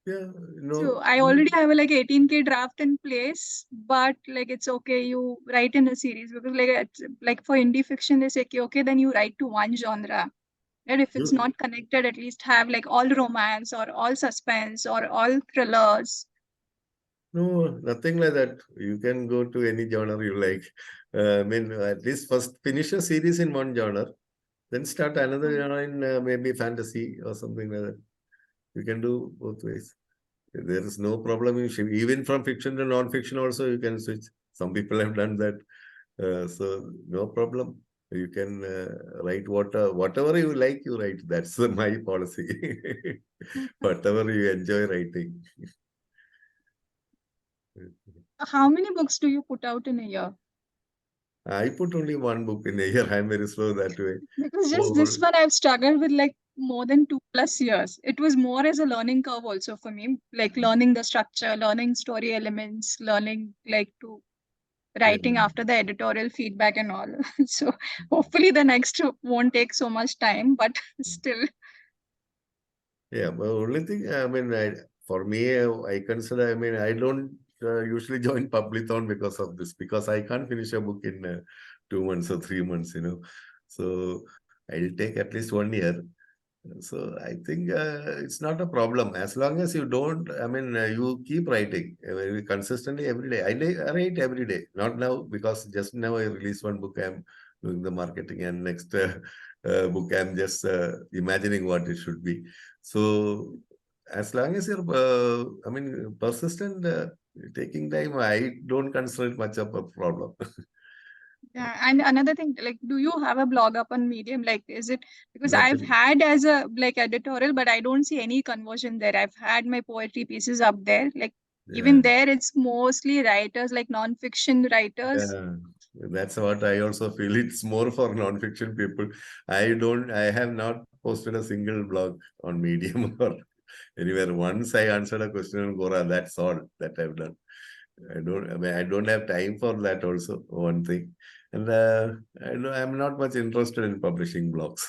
G: Yeah, no.
F: So I already have a like 18K draft in place, but like it's okay, you write in a series because like it's, like for indie fiction, they say, okay, then you write to one genre. And if it's not connected, at least have like all romance or all suspense or all thrillers.
G: No, nothing like that. You can go to any genre you like. I mean, at least first finish a series in one genre, then start another genre in maybe fantasy or something like that. You can do both ways. There is no problem in even from fiction to non-fiction also you can switch. Some people have done that. So no problem. You can write whatever you like, you write. That's my policy. Whatever you enjoy writing.
F: How many books do you put out in a year?
G: I put only one book in a year. I'm very slow that way.
F: Because just this one I've struggled with like more than 2+ years. It was more as a learning curve also for me, like learning the structure, learning story elements, learning like to writing after the editorial feedback and all. So hopefully the next won't take so much time, but still.
G: Yeah, but only thing, I mean, for me, I consider, I mean, I don't usually join Publithon because of this, because I can't finish a book in 2 months or 3 months, you know. So I'll take at least 1 year. So I think it's not a problem as long as you don't. I mean, you keep writing very consistently every day. I write every day. Not now because just now I released one book. I'm doing the marketing, and next book I'm just imagining what it should be. So as long as you're, I mean, persistent, taking time, I don't consider it much of a problem.
F: Yeah, and another thing, like, do you have a blog up on Medium? Like, is it because I've
G: Nothing.
F: had as a like editorial, but I don't see any conversion there. I've had my poetry pieces up there. Like,
G: Yeah.
F: even there, it's mostly writers, like non-fiction writers.
G: Yeah, that's what I also feel. It's more for non-fiction people. I have not posted a single blog on Medium or anywhere. Once I answered a question on Quora, that's all that I've done. I mean, I don't have time for that also, one thing. And I'm not much interested in publishing blogs.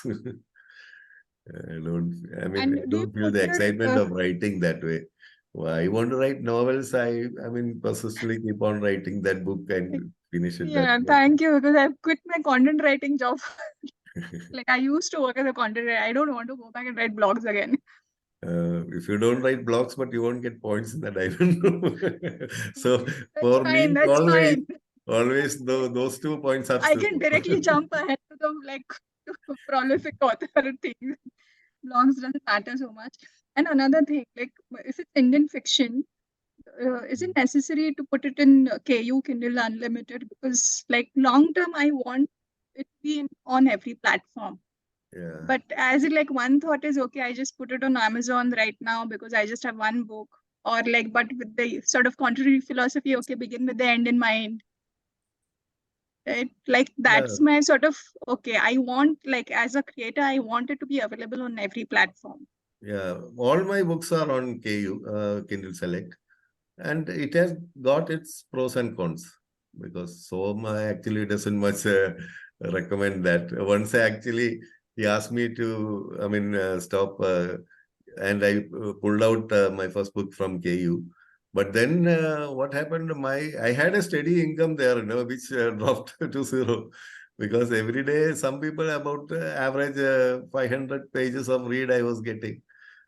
F: And
G: I
F: do you
G: don't feel
F: put
G: the
F: it?
G: excitement of writing that way. Well, I want to write novels. I mean, persistently keep on writing that book and finish it that
F: Yeah,
G: way.
F: thank you, because I've quit my content writing job. Like, I used to work as a content writer. I don't want to go back and write blogs again.
G: If you don't write blogs, but you won't get points in that, I don't know. So
F: That's
G: for
F: fine.
G: me,
F: That's fine.
G: always those 2 points are
F: I
G: still.
F: can directly jump ahead to the like prolific author thing. Blogs doesn't matter so much. And another thing, like, if it's Indian fiction, is it necessary to put it in KU Kindle Unlimited? Because like long term, I want it to be on every platform.
G: Yeah.
F: But as it like one thought is okay, I just put it on Amazon right now because I just have one book. Or like, but with the sort of contrary philosophy, okay, begin with the end in mind. Right? Like that's
G: Yeah.
F: my sort of okay. I want like as a creator, I want it to be available on every platform.
G: Yeah. All my books are on KU, Kindle Select. And it has got its pros and cons because Soma actually doesn't much recommend that. Once he asked me to, I mean, stop, and I pulled out my first book from KU. But then what happened? I had a steady income there, which dropped to zero because every day some people about average 500 pages of read I was getting.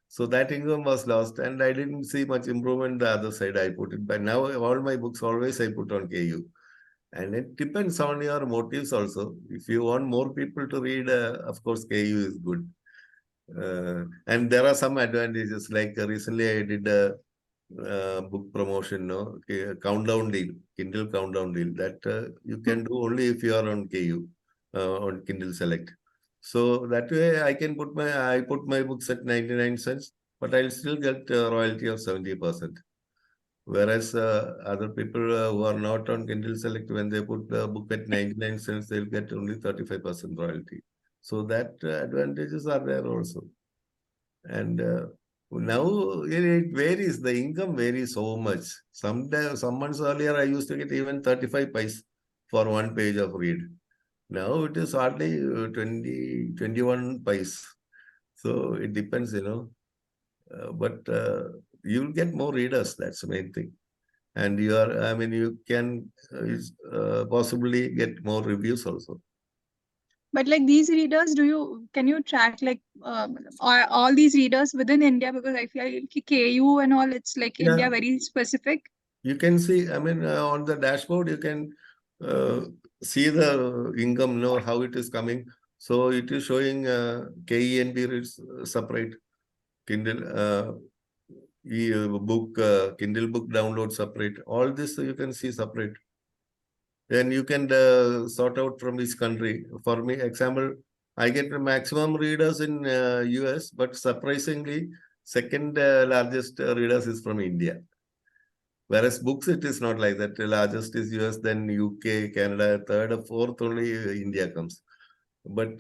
G: So that income was lost, and I didn't see much improvement the other side I put it. But now all my books always I put on KU. And it depends on your motives also. If you want more people to read, of course, KU is good. And there are some advantages. Like recently I did a book promotion, no? Countdown deal, Kindle countdown deal. That you can do only if you are on KU, on Kindle Select. So that way I put my books at 99 cents, but I'll still get royalty of 70%. Whereas other people who are not on Kindle Select, when they put the book at 99 cents, they'll get only 35% royalty. So that advantages are there also. And now it varies. The income varies so much. Some months earlier, I used to get even 35 paise for one page of read. Now it is hardly 20, 21 paise. So it depends, but you'll get more readers. That's the main thing. And you can possibly get more reviews also.
F: But like these readers, can you track like all these readers within India? Because I feel like KU and all, it's like
G: Yeah.
F: India very specific.
G: You can see, on the dashboard, you can see the income, how it is coming. So it is showing KENB reads separate, Kindle Kindle book download separate. All this you can see separate. Then you can sort out from each country. For me, example, I get the maximum readers in US, but surprisingly, second largest readers is from India. Whereas books, it is not like that. The largest is US, then UK, Canada, third or fourth only India comes. But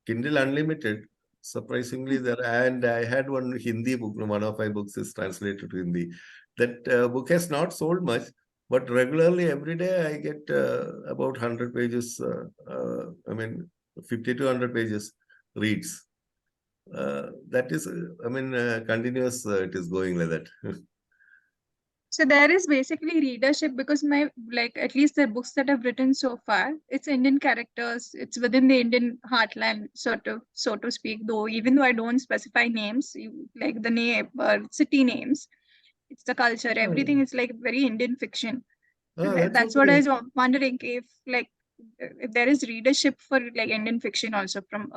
G: Kindle Unlimited, surprisingly, there. And I had one Hindi book. One of my books is translated to Hindi. That book has not sold much, but regularly every day I get about 100 pages. 50 to 100 pages reads. That is, continuous. It is going like that.
F: So there is basically readership because my, like, at least the books that I've written so far, it's Indian characters. It's within the Indian heartland, sort of, so to speak. Though even though I don't specify names, like the name or city names, it's the culture. Everything is like very Indian fiction.
G: That's
F: That's what I
G: okay.
F: was wondering if there is readership for like Indian fiction also from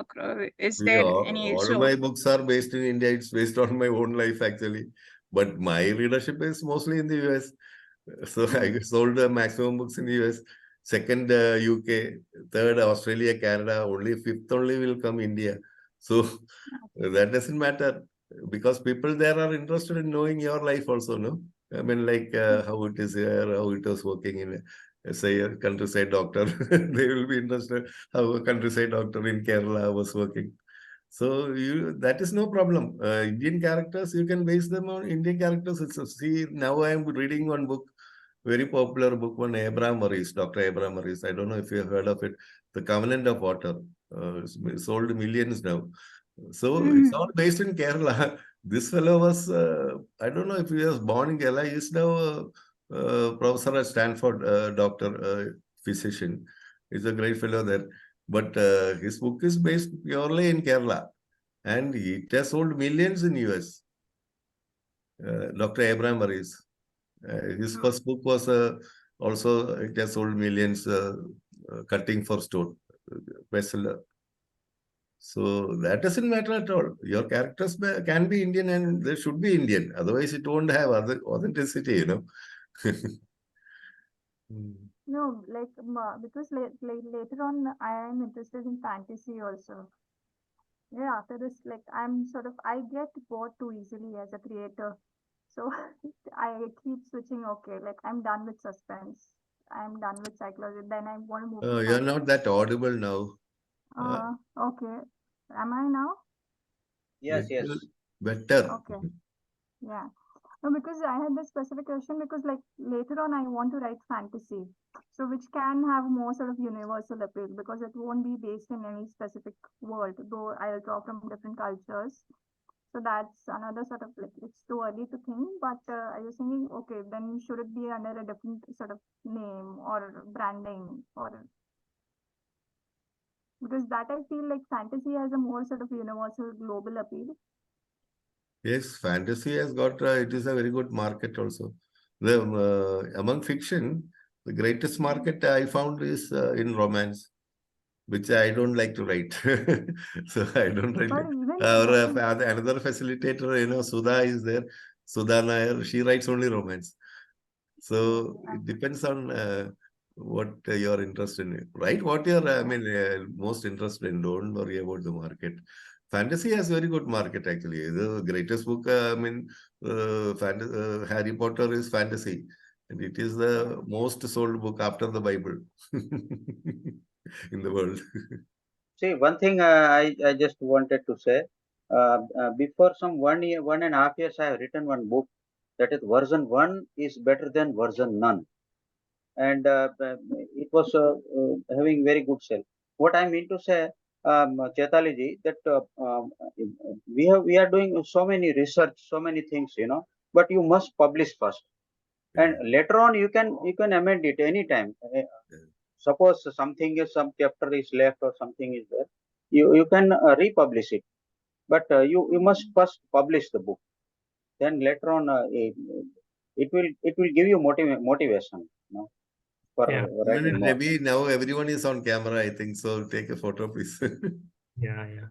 F: is
G: Yeah,
F: there any
G: all my books are based in India. It's based on my own life actually. But my readership is mostly in the US. So I sold the maximum books in the US. Second, UK. Third, Australia, Canada. Only fifth only will come India. So that doesn't matter because people there are interested in knowing your life also, no? I mean, like how it is here, how it was working in, say, a countryside doctor. They will be interested how a countryside doctor in Kerala was working. So that is no problem. Indian characters, you can base them on Indian characters itself. See, now I am reading one book, very popular book, one Abraham Maurice, Dr. Abraham Maurice. I don't know if you have heard of it. The Covenant of Water. It's sold millions now. So it's all based in Kerala. This fellow was, I don't know if he was born in Kerala. He is now a professor at Stanford, doctor, physician. He's a great fellow there. But his book is based purely in Kerala. And it has sold millions in US. Dr. Abraham Maurice. His first book was also, it has sold millions, Cutting for Stone, bestseller. So that doesn't matter at all. Your characters can be Indian and they should be Indian. Otherwise, it won't have other authenticity, you know.
F: No, like because later on I am interested in fantasy also. Yeah, after this, like I get bored too easily as a creator. So I keep switching. Okay, like I'm done with suspense. I'm done with psychology. Then I want to move to
G: You're not that
F: fantasy.
G: audible now.
F: Okay. Am I now?
B: Yes, yes.
G: Little better.
F: Okay. Yeah. No, because I had this specific question because like later on I want to write fantasy. So which can have more sort of universal appeal because it won't be based in any specific world, though I'll draw from different cultures. So that's another sort of like it's too early to think, but I was thinking, okay, then should it be under a different sort of name or branding or because that I feel like fantasy has a more sort of universal global appeal.
G: Yes, fantasy has got, it is a very good market also. Among fiction, the greatest market I found is in romance, which I don't like to write. So I don't really.
F: But even
G: Another facilitator, you know, Sudha is there. Sudha Nair, she writes only romance. So it depends on what you're interested in. Write what you're, most interested in. Don't worry about the market. Fantasy has very good market actually. The greatest book, Harry Potter is fantasy. And it is the most sold book after the Bible in the world.
B: See, one thing I just wanted to say. Before some 1 year, 1.5 years, I have written one book that is version 1 is better than version none. And it was having very good sale. What I mean to say, Chaitali ji, that we are doing so many research, so many things, you know, but you must publish first, and later on you can amend it anytime. Suppose some chapter is left or something is there, you can republish it, but you must first publish the book. Then later on it will give you motivation, you know, for
A: Yeah.
B: writing more.
G: Maybe now everyone is on camera, I think. So take a photo, please.
A: Yeah, yeah.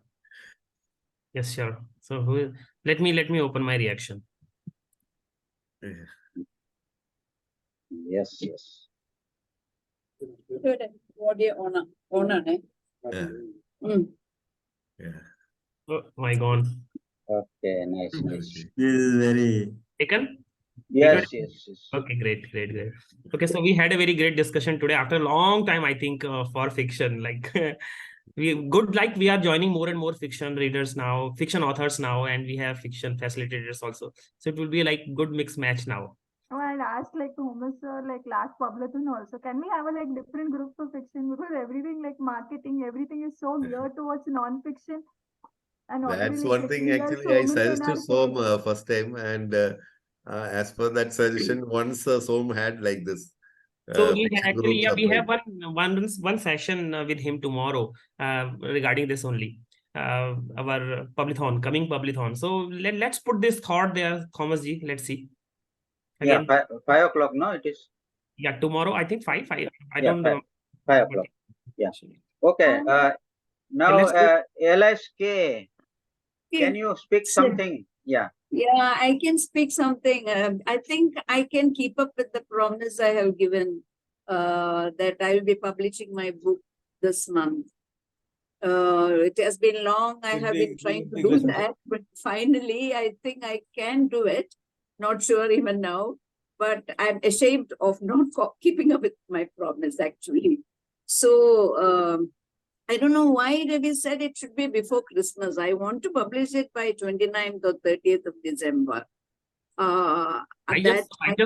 A: Yes, sure. So let me open my reaction.
B: Yes, yes.
G: Yeah.
A: Oh my God.
B: Okay, nice, nice.
D: This is very
A: Taken?
B: Yes, yes, yes.
A: Okay, great. Okay, so we had a very great discussion today after a long time, I think, for fiction. Like we are joining more and more fiction readers now, fiction authors now, and we have fiction facilitators also. So it will be like good mix match now.
F: Oh, I'd asked like Thomas like last Pablathon also. Can we have a like different group for fiction because everything like marketing, everything is so geared towards non-fiction, and already
G: That's one
F: like
G: thing
F: we are
G: actually
F: so
G: I
F: many in
G: suggested
F: our
G: Som
F: heads.
G: first time, and as per that suggestion, once Som had like this.
A: So we
G: mixed
A: can actually,
G: groups
A: we have
G: applied.
A: one session with him tomorrow regarding this only. Our publithon, coming publithon. So let's put this thought there, Thomas ji. Let's see. Again,
B: Yeah, 5 o'clock, no, it is.
A: yeah, tomorrow, I think 5. I
B: Yeah,
A: don't know.
B: 5 o'clock. Yeah. Okay. Now,
A: let's
B: LSK, can you speak
H: Sure.
B: something? Yeah.
H: Yeah, I can speak something. I think I can keep up with the promise I have given that I will be publishing my book this month. It has been long. I have been trying to do that, but finally, I think I can do it. Not sure even now, but I'm ashamed of not keeping up with my promise, actually. So, I don't know why Ravi said it should be before Christmas. I want to publish it by 29th or 30th of December.
A: I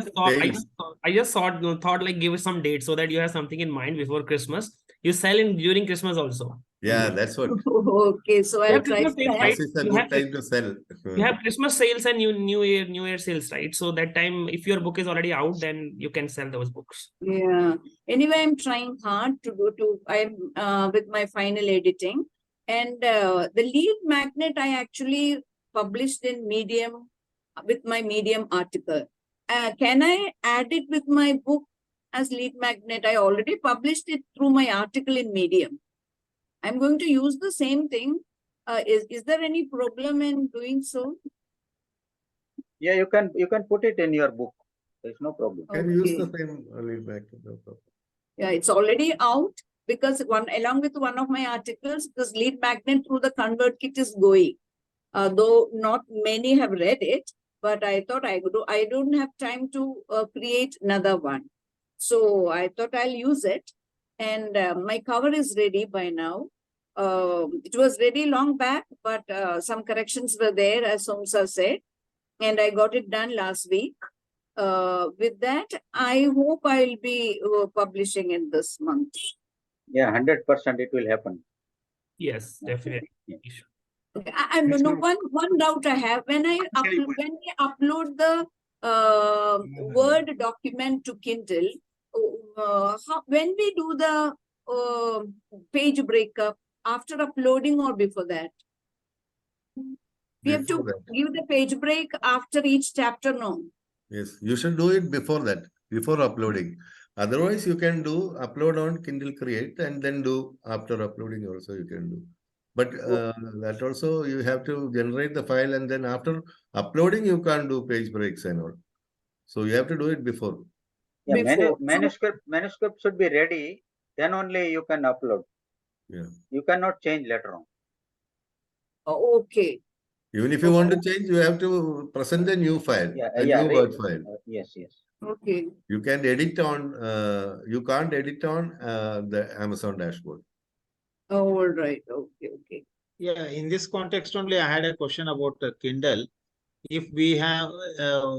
A: just thought like give us some date so that you have something in mind before Christmas. You sell during Christmas also.
G: Yeah, that's what.
H: Okay, so I'll try
A: Christmas sales,
H: that.
A: right?
G: This is a
A: You
G: good
A: have-
G: time to sell.
A: You have Christmas sales and New Year sales, right? So that time, if your book is already out, then you can sell those books.
H: Yeah. Anyway, I'm trying hard to go to, I'm with my final editing. And the lead magnet I actually published in Medium with my Medium article. Can I add it with my book as lead magnet? I already published it through my article in Medium. I'm going to use the same thing. Is there any problem in doing so?
B: Yeah, you can put it in your book. There's no problem.
G: Can use the
H: Okay.
G: same lead back. No problem.
H: Yeah, it's already out because along with one of my articles, this lead magnet through the convert kit is going. Though not many have read it, but I thought I don't have time to create another one. So I thought I'll use it. And my cover is ready by now. It was ready long back, but some corrections were there, as Somsa said. And I got it done last week. With that, I hope I'll be publishing in this month.
B: Yeah, 100% it will happen.
A: Yes, definitely.
H: Okay. I know one doubt I have when we upload the Word document to Kindle. When we do the page breakup, after uploading or before that? We have to
G: Before that.
H: give the page break after each chapter, no?
G: Yes, you should do it before that, before uploading. Otherwise, you can do upload on Kindle Create and then do after uploading also you can do. But that also you have to generate the file and then after uploading you can't do page breaks and all. So you have to do it before.
B: Yeah,
H: Before.
B: manuscript should be ready. Then only you can upload.
G: Yeah.
B: You cannot change later on.
H: Okay.
G: Even if you want to change, you have to present a new file, a new Word file.
B: Yes.
H: Okay.
G: You can edit on, you can't edit on the Amazon dashboard.
H: All right. Okay.
E: Yeah, in this context only, I had a question about Kindle. If we have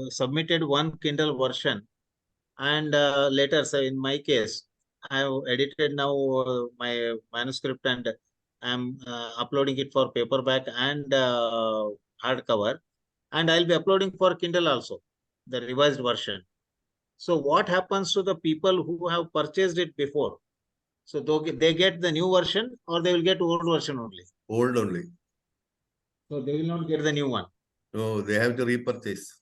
E: submitted one Kindle version and later, say in my case, I have edited now my manuscript and I'm uploading it for paperback and hardcover, and I'll be uploading for Kindle also, the revised version. So what happens to the people who have purchased it before? So they get the new version or they will get old version only?
G: Old only.
E: So they will not get the new one.
G: No, they have to repurchase.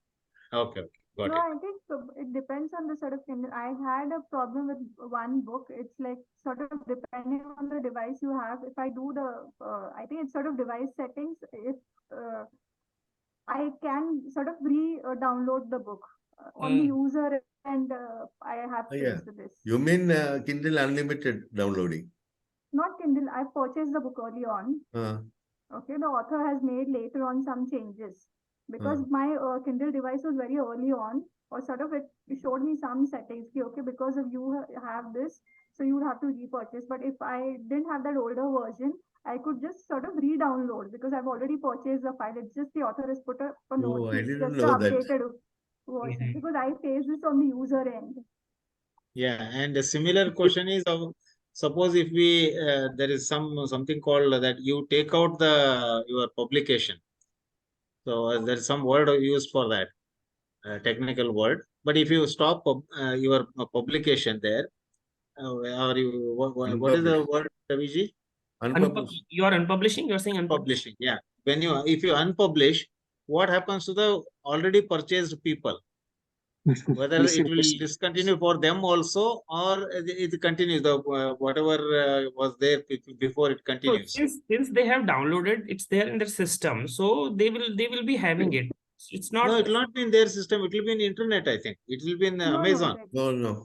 E: Okay, got
I: No,
E: it.
I: I think it depends on the sort of Kindle. I had a problem with one book. It's like sort of depending on the device you have. If I do I think it's sort of device settings. If I can sort of download the book on the user and I have space for this.
G: You mean Kindle Unlimited downloading?
I: Not Kindle. I purchased the book early on. Okay, the author has made later on some changes. Because my Kindle device was very early on, or sort of it showed me some settings. Okay, because of you have this, so you would have to repurchase. But if I didn't have that older version, I could just sort of re-download because I've already purchased the file. It's just the author has put a note.
G: I didn't
I: just
G: know
I: the
G: that.
I: updated version because I face this on the user end.
E: Yeah, and a similar question is, suppose if we there is something called that you take out your publication. So there's some word used for that. technical word. But if you stop your publication there, or you, what is the word, Raviji?
G: Unpublished.
A: You are unpublishing. You are saying unpublished.
E: Publishing, yeah. When you, if you unpublish, what happens to the already purchased people? Whether it will discontinue for them also, or it continues, the whatever was there before it
A: So
E: continues.
A: since they have downloaded, it's there in their system, so they will be having it. It's not.
E: No, it will not be in their system. It will be in internet, I think. It will be in Amazon.
G: No.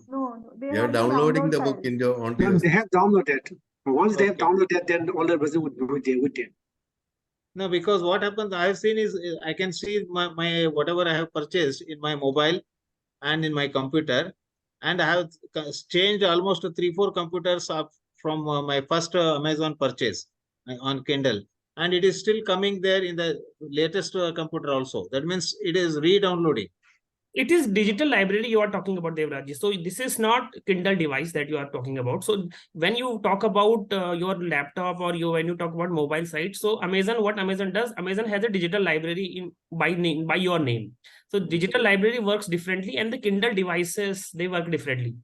I: They
G: You're
I: have the
G: downloading
I: download
G: the book
I: file.
G: into onto
J: No,
G: your
J: they have downloaded. Once they have
E: Okay.
J: downloaded, then all the version would be with them.
E: No, because what happens, I have seen is I can see my whatever I have purchased in my mobile and in my computer, and I have changed almost 3-4 computers from my first Amazon purchase on Kindle, and it is still coming there in the latest computer also. That means it is re-downloading.
A: It is digital library you are talking about, Devraj. So this is not Kindle device that you are talking about. So when you talk about your laptop, or when you talk about mobile site, so Amazon, what Amazon does, Amazon has a digital library in by name, by your name. So digital library works differently, and the Kindle devices, they work differently.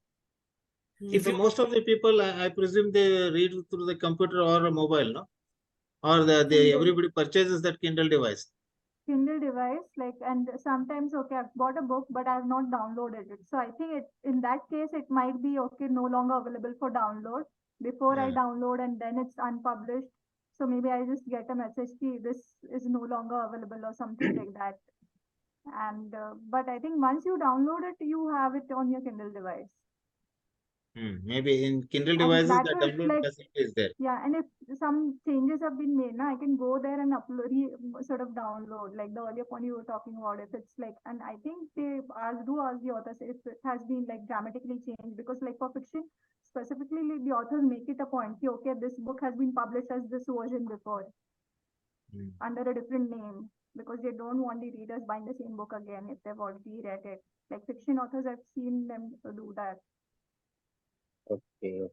A: If you,
E: most of the people, I presume, they read through the computer or a mobile, no? Or everybody purchases that Kindle device.
I: Kindle device, like, and sometimes, okay, I've bought a book, but I've not downloaded it. So I think in that case, it might be, okay, no longer available for download before I download, and then it's unpublished. So maybe I just get a message, this is no longer available, or something like that. And, but I think once you download it, you have it on your Kindle device.
E: Maybe in Kindle
I: And
E: devices,
I: that
E: the
I: is
E: download
I: like,
E: facility is there.
I: yeah, and if some changes have been made, I can go there and upload, sort of download, like the earlier point you were talking about. If it's like, and I think they ask the authors if it has been like dramatically changed, because like for fiction, specifically, the authors make it a point, okay, this book has been published as this version before, under a different name, because they don't want the readers buying the same book again if they've already read it. Like fiction authors, I've seen them do that.
B: Okay.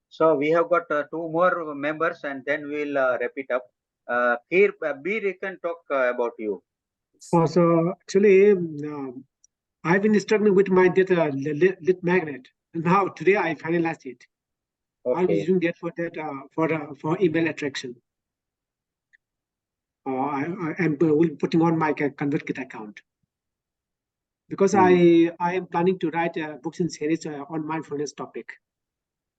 B: So we have got 2 more members, and then we'll wrap it up. Here, Bir, you can talk about you.
J: So actually, I've been struggling with my data lit magnet. Now today I finalized it.
B: Okay.
J: I'll be using that for email attraction. I'm putting on my ConvertKit account, because I am planning to write books in series on mindfulness topic.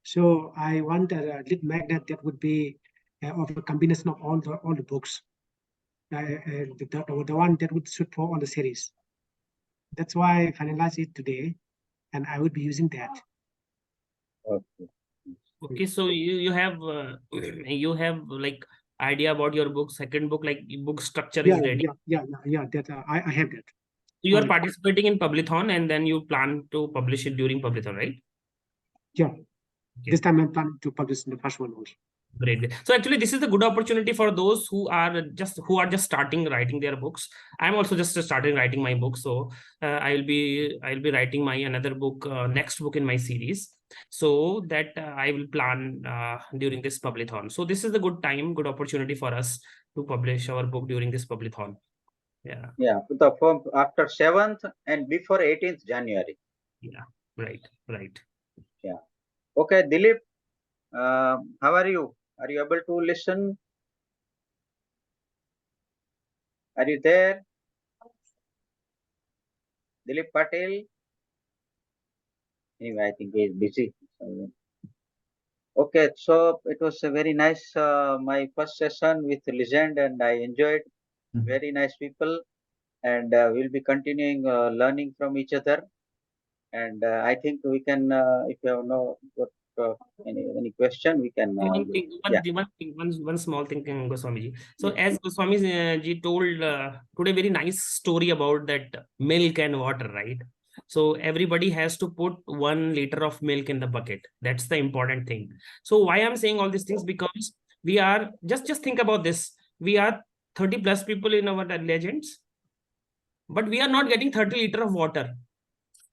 J: So I want a lead magnet that would be of a combination of all the books, the one that would suit for all the series. That's why I finalized it today, and I would be using that.
B: Okay.
A: okay, so you have like idea about your book, second book, like book structure is ready.
J: Yeah. That I have that.
A: You are participating in Publithon, and then you plan to publish it during Publithon, right?
J: Yeah.
A: Okay.
J: This time I'm planning to publish in the first one also.
A: Great. So actually, this is a good opportunity for those who are just starting writing their books. I'm also just starting writing my book, so I'll be writing my another book, next book in my series. So that I will plan during this Publithon. So this is a good time, good opportunity for us to publish our book during this Publithon. Yeah.
B: Yeah. The form after 7th and before 18th January.
A: Yeah. Right.
B: Yeah. Okay, Dilip, how are you? Are you able to listen? Are you there? Dilip Patel? Anyway, I think he is busy. Okay, so it was a very nice, my first session with Legend, and I enjoyed. Very nice people, and we'll be continuing learning from each other. And I think we can, if you have any question, we can.
A: One small thing, Goswami ji. So as Goswami ji told today, very nice story about that milk and water, right? So everybody has to put 1 liter of milk in the bucket. That's the important thing. So why I'm saying all these things, because we are just think about this. We are 30 plus people in our Legends, but we are not getting 30 liter of water.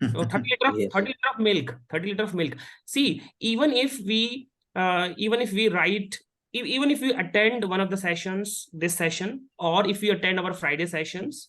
A: 30 liter of milk. 30 liter of milk. See, even if we write, even if we attend one of the sessions, this session, or if we attend our Friday sessions,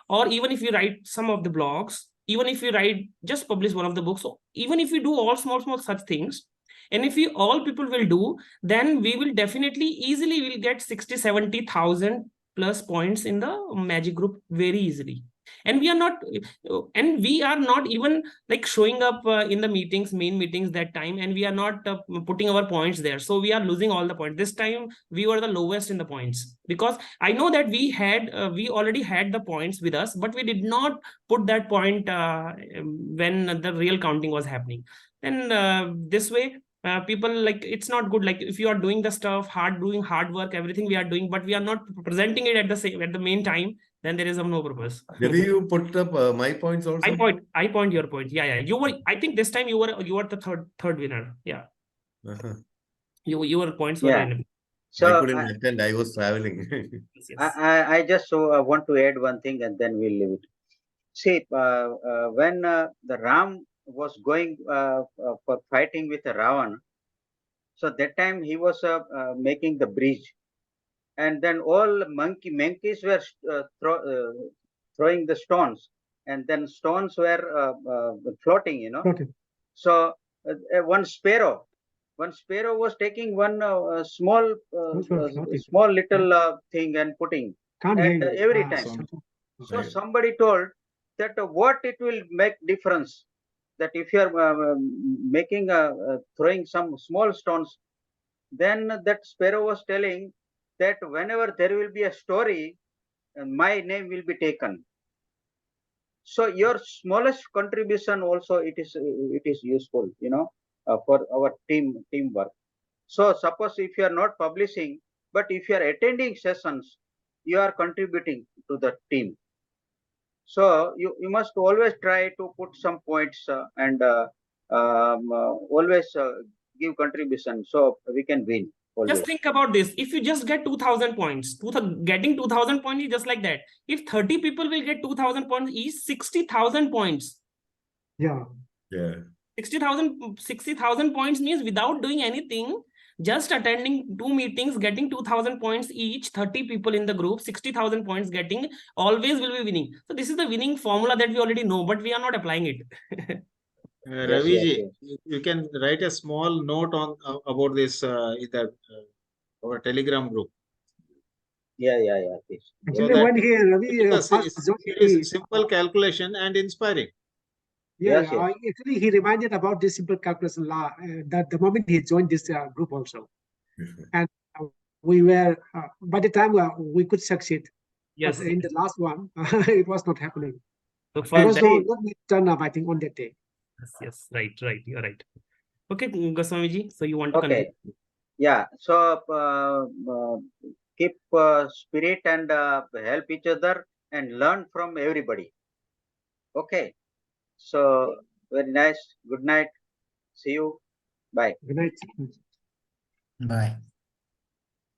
A: or even if you write some of the blogs, even if you write, just publish one of the books, so even if you do all small such things, and if all people will do, then we will definitely easily will get 60,000-70,000 plus points in the magic group very easily. And we are not even like showing up in the main meetings that time, and we are not putting our points there, so we are losing all the points. This time we were the lowest in the points, because I know that we already had the points with us, but we did not put that point when the real counting was happening. And this way, people, like, it's not good. Like, if you are doing the stuff, doing hard work, everything we are doing, but we are not presenting it at the main time, then there is no purpose.
G: Maybe you put up my points also.
A: I point your point. Yeah. You were. I think this time you were the third winner. Yeah. Your points were.
B: Yeah. So
G: I couldn't attend. I was traveling.
A: Yes.
B: I just want to add one thing, and then we'll leave it. See, when the Ram was going for fighting with Ravan, so that time he was making the bridge, and then all monkeys were throwing the stones, and then stones were floating, you know.
J: Floating.
B: So one sparrow was taking one small little thing and putting, and every time. So somebody told that what it will make difference, that if you are making throwing some small stones, then that sparrow was telling that whenever there will be a story, my name will be taken. So your smallest contribution also it is useful, you know, for our teamwork. So suppose if you are not publishing, but if you are attending sessions, you are contributing to the team. So you must always try to put some points and always give contribution, so we can win. Always.
A: Just think about this. If you just get 2,000 points, getting 2,000 points is just like that. If 30 people will get 2,000 points each, 60,000 points.
J: Yeah.
A: 60,000 points means without doing anything, just attending 2 meetings, getting 2,000 points each, 30 people in the group, 60,000 points getting, always will be winning. So this is the winning formula that we already know, but we are not applying it.
E: Raviji, you can write a small note on about this in the our Telegram group.
B: Yeah.
J: Actually, when he
E: it is simple calculation and inspiring.
J: Yeah, actually, he reminded about this simple calculation law that the moment he joined this group also, and we were by the time we could succeed.
A: Yes.
J: But in the last one, it was not happening.
A: So
J: there was not turn up, I think, on that day.
A: Yes, right. You're right. Okay, Goswami ji. So you want to
B: continue? Yeah. So keep spirit and help each other and learn from everybody. Okay. So very nice. Good night. See you. Bye.
J: Good night.
D: Bye.